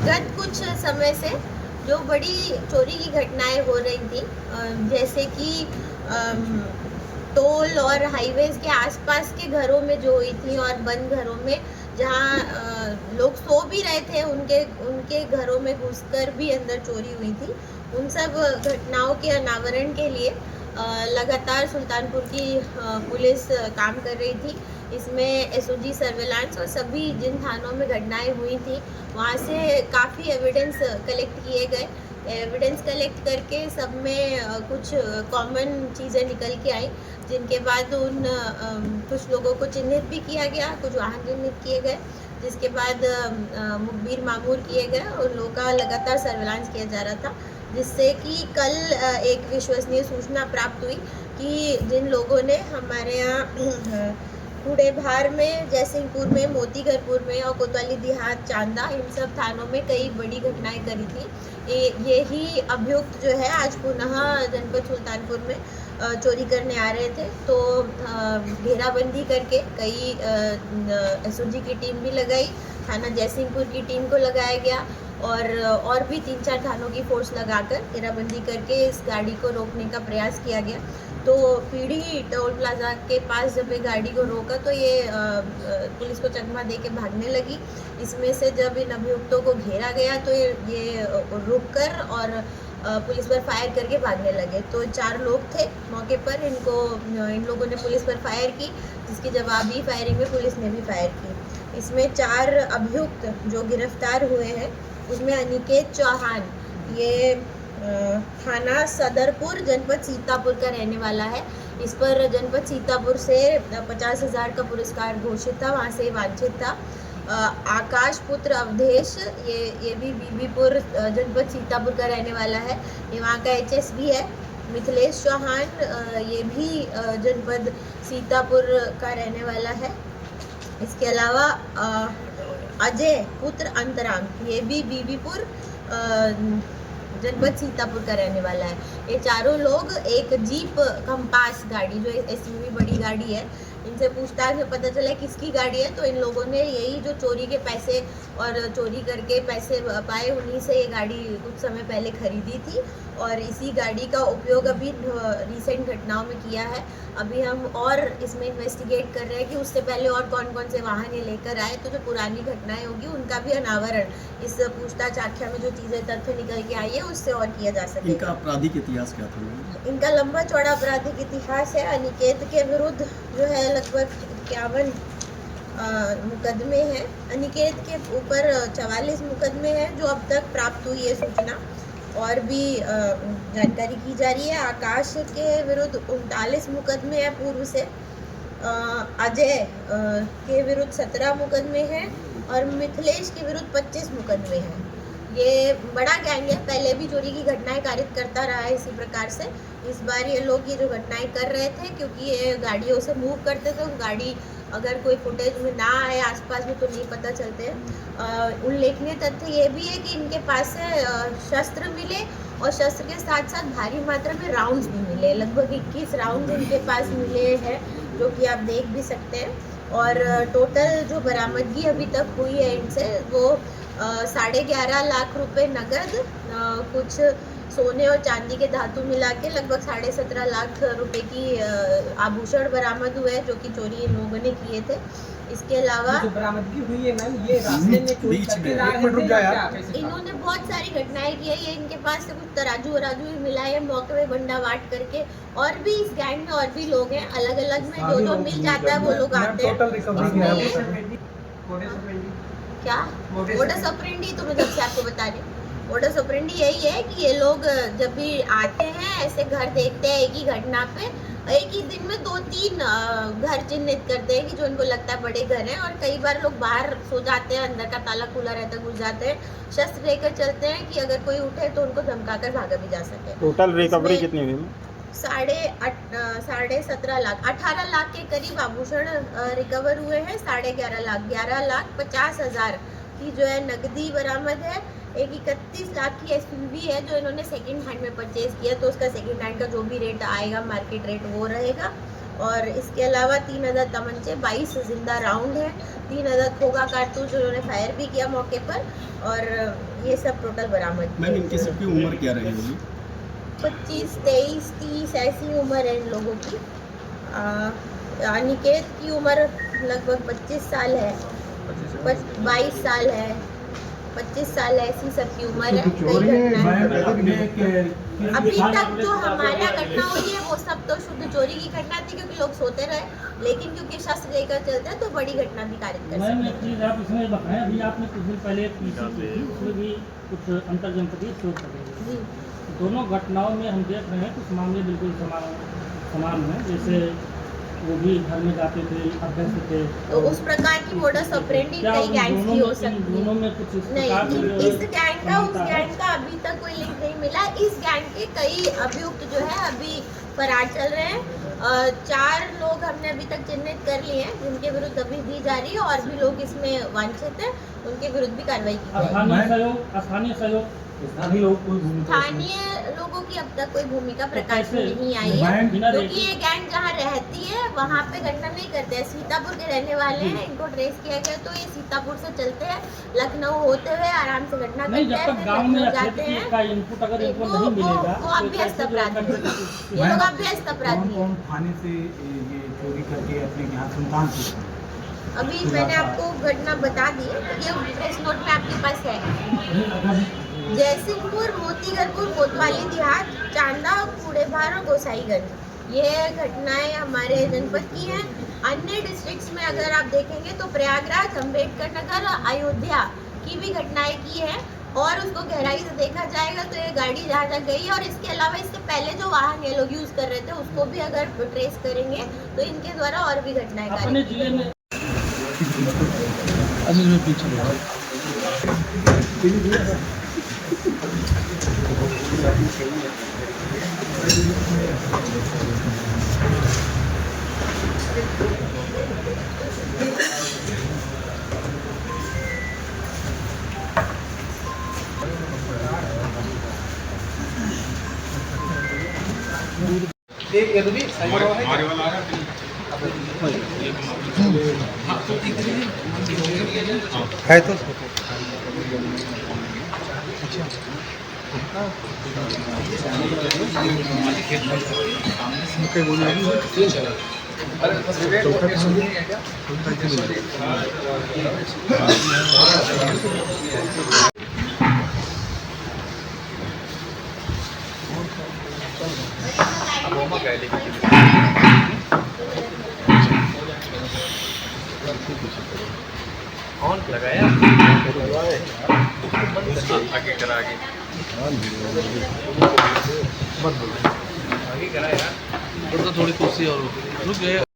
गत कुछ समय से जो बड़ी चोरी की घटनाएं हो रही थी, जैसे कि टोल और हाईवेज के आसपास के घरों में जो हुई थी और बंद घरों में जहाँ लोग सो भी रहे थे, उनके उनके घरों में घुसकर भी अंदर चोरी हुई थी। उन सब घटनाओं के अनावरण के लिए लगातार सुल्तानपुर की पुलिस काम कर रही थी। इसमें एसओजी सर्वेलांस और सभी जिन थानों में घटनाएं हुई थी वहाँ से काफ़ी एविडेंस कलेक्ट किए गए। एविडेंस कलेक्ट करके सब में कुछ कॉमन चीज़ें निकल के आई, जिनके बाद उन कुछ लोगों को चिन्हित भी किया गया, कुछ वाहन चिन्हित किए गए, जिसके बाद मुखबिर मामूर किए गए और लोगों का लगातार सर्वेलांस किया जा रहा था। जिससे कि कल एक विश्वसनीय सूचना प्राप्त हुई कि जिन लोगों ने हमारे यहाँ कूड़ेभार में, जयसिंहपुर में, मोतीघरपुर में और कोतवाली देहात, चांदा, इन सब थानों में कई बड़ी घटनाएं करी थी। ये ही अभियुक्त जो है आज पुनः जनपद सुल्तानपुर में चोरी करने आ रहे थे। तो घेराबंदी करके कई एसओजी की टीम भी लगाई, थाना जयसिंहपुर की टीम को लगाया गया और भी 3-4 थानों की फोर्स लगाकर घेराबंदी करके इस गाड़ी को रोकने का प्रयास किया गया। तो पीढ़ी टोल प्लाजा के पास जब ये गाड़ी को रोका तो ये पुलिस को चकमा दे के भागने लगी। इसमें से जब इन अभियुक्तों को घेरा गया तो ये रुक कर और पुलिस पर फायर करके भागने लगे। तो 4 लोग थे मौके पर, इन लोगों ने पुलिस पर फायर की, जिसकी जवाबी फायरिंग में पुलिस ने भी फायर की। इसमें 4 अभियुक्त जो गिरफ्तार हुए हैं उसमें अनिकेत चौहान, ये थाना सदरपुर जनपद सीतापुर का रहने वाला है। इस पर जनपद सीतापुर से 50,000 का पुरस्कार घोषित था, वहाँ से वांछित था। आकाश पुत्र अवधेश, ये भी बीबीपुर जनपद सीतापुर का रहने वाला है, ये वहाँ का एचएसबी है। मिथिलेश चौहान, ये भी जनपद सीतापुर का रहने वाला है। इसके अलावा अजय पुत्र अंतराम, ये भी बीबीपुर जनपद सीतापुर का रहने वाला है। ये चारों लोग एक जीप कंपास गाड़ी, जो एसयूवी बड़ी गाड़ी है, इनसे पूछताछ में पता चला किसकी गाड़ी है। तो इन लोगों ने यही जो चोरी के पैसे और चोरी करके पैसे पाए, उन्हीं से ये गाड़ी कुछ समय पहले खरीदी थी और इसी गाड़ी का उपयोग अभी रिसेंट घटनाओं में किया है। अभी हम और इसमें इन्वेस्टिगेट कर रहे हैं कि उससे पहले और कौन कौन से वाहन ये लेकर आए, तो जो पुरानी घटनाएं होगी उनका भी अनावरण इस पूछताछ आख्या में जो चीज़ें तथ्य निकल के आई है उससे और किया जा सके। इनका आपराधिक इतिहास क्या था? इनका लंबा चौड़ा आपराधिक इतिहास है। अनिकेत के विरुद्ध जो है लगभग 51 मुकदमे हैं। अनिकेत के ऊपर 44 मुकदमे हैं जो अब तक प्राप्त हुई है सूचना, और भी जानकारी की जा रही है। आकाश के विरुद्ध 39 मुकदमे हैं पूर्व से। अजय के विरुद्ध 17 मुकदमे हैं और मिथिलेश के विरुद्ध 25 मुकदमे हैं। ये बड़ा गैंग है, पहले भी चोरी की घटनाएं कारित करता रहा है इसी प्रकार से। इस बार ये लोग ये जो घटनाएं कर रहे थे, क्योंकि ये गाड़ियों से मूव करते थे, गाड़ी अगर कोई फुटेज में ना आए आसपास में तो नहीं पता चलते हैं। उल्लेखनीय तथ्य ये भी है कि इनके पास से शस्त्र मिले और शस्त्र के साथ साथ भारी मात्रा में राउंड्स भी मिले। लगभग 21 राउंड इनके पास मिले हैं, जो कि आप देख भी सकते हैं। और टोटल जो बरामदगी अभी तक हुई है इनसे वो 11.5 लाख रुपए नगद, कुछ सोने और चांदी के धातु मिला के लगभग 17.5 लाख रुपए की आभूषण बरामद हुए, जो कि चोरी इन लोगों ने किए थे। इसके अलावा जो बरामदगी हुई है मैम, ये रास्ते में चोरी करके इन्होंने बहुत सारी घटनाएं की है। ये इनके पास से कुछ तराजू वराजू भी मिला है मौके में बंडा वाट करके। और भी इस गैंग में और भी लोग हैं, अलग अलग में जो मिल जाता है वो लोग आते हैं। क्या मोडस ऑपरेंडी, तो मैं जब से आपको बता रही हूँ, मोडस ऑपरेंडी यही है कि ये लोग जब भी आते हैं ऐसे घर देखते हैं एक ही घटना पे, एक ही दिन में 2-3 घर चिन्हित करते हैं कि जो इनको लगता है बड़े घर हैं। और कई बार लोग बाहर सो जाते हैं, अंदर का ताला खुला रहता है, घुस जाते हैं, शस्त्र लेकर चलते हैं कि अगर कोई उठे तो उनको धमकाकर भागा भी जा सके। टोटल रिकवरी कितनी हुई? 17.5 लाख, 18 लाख के करीब आभूषण रिकवर हुए हैं। 11.5 लाख, 11,50,000 की जो है नकदी बरामद है। एक 31 लाख की एसयूवी है जो इन्होंने सेकंड हैंड में परचेज किया, तो उसका सेकंड हैंड का जो भी रेट आएगा मार्केट रेट वो रहेगा। और इसके अलावा 3 अदद तमंचे, 22 जिंदा राउंड है, 3 अदद खोखा कारतूस उन्होंने फायर भी किया मौके पर, और ये सब टोटल बरामद मैम इनकी सबकी उम्र क्या रहेगी? 25, 23, 30 ऐसी उम्र है इन लोगों की। अनिकेत की उम्र लगभग 25 साल है, 22 साल है, 25 साल ऐसी सबकी उम्र है। कई घटनाएं अभी तक जो हमारा घटना हुई है वो सब तो शुद्ध चोरी की घटना थी, क्योंकि लोग सोते रहे, लेकिन क्योंकि शस्त्र लेकर चलते हैं तो बड़ी घटना भी कारित कर मैम सकते एक चीज़ आप इसमें बताएं, अभी आपने कुछ दिन पहले पीसी की थी, उसमें भी कुछ अंतर जनपदीय शोध पकड़े। जी। दोनों घटनाओं में हम देख रहे हैं कुछ मामले बिल्कुल समान हैं, जैसे वो भी घर में जाते थे, अभ्यस्त थे। तो उस प्रकार की मोडस ऑपरेंडी क्या कई उन गैंग्स की हो इन सकती दोनों है। में कुछ इस प्रकार नहीं, की इस गैंग का उस समानता है? गैंग का अभी तक कोई लिंक नहीं मिला। इस गैंग के कई अभियुक्त जो है अभी फरार चल रहे हैं। 4 लोग हमने अभी तक चिन्हित कर लिए हैं, जिनके विरुद्ध अभी दी जा रही है, और भी लोग इसमें वांछित हैं, उनके विरुद्ध भी कार्रवाई की जाएगी। स्थानीय सहयोग स्थानीय लोगों की अब तक कोई भूमिका प्रकाश में नहीं आई है, क्योंकि ये गैंग जहाँ रहती है वहाँ पे घटना नहीं करते हैं। सीतापुर के रहने वाले हैं, इनको ट्रेस किया गया तो ये सीतापुर से चलते हैं, लखनऊ होते हुए आराम से घटना नहीं, करते जब हैं, तक फिर गांव में लखनऊ या जाते क्षेत्र हैं। का इनपुट अगर इनको नहीं मिलेगा वो अभ्यस्त अपराधी हैं। ये लोग अभ्यस्त अपराधी हैं। कौन थाने से ये चोरी करके अपने यहाँ सुल्तानपुर अभी मैंने आपको घटना बता दी है, ये प्रेस नोट में आपके पास है। जयसिंहपुर, मोतीगरपुर, कोतवाली देहात, चांदा, कूड़ेभार और गोसाईगंज, ये घटनाएं हमारे जनपद की हैं। अन्य डिस्ट्रिक्ट्स में अगर आप देखेंगे तो प्रयागराज, अम्बेडकर नगर और अयोध्या की भी घटनाएं की हैं, और उसको गहराई से देखा जाएगा तो ये गाड़ी जहाँ तक गई है, और इसके अलावा इससे पहले जो वाहन ये लोग यूज कर रहे थे उसको भी अगर ट्रेस करेंगे तो इनके द्वारा और भी घटनाएं अपने जिले में है तो ऑन लगाया आगे करा आगे करा यार, थोड़ी कुर्सी और रुक गए।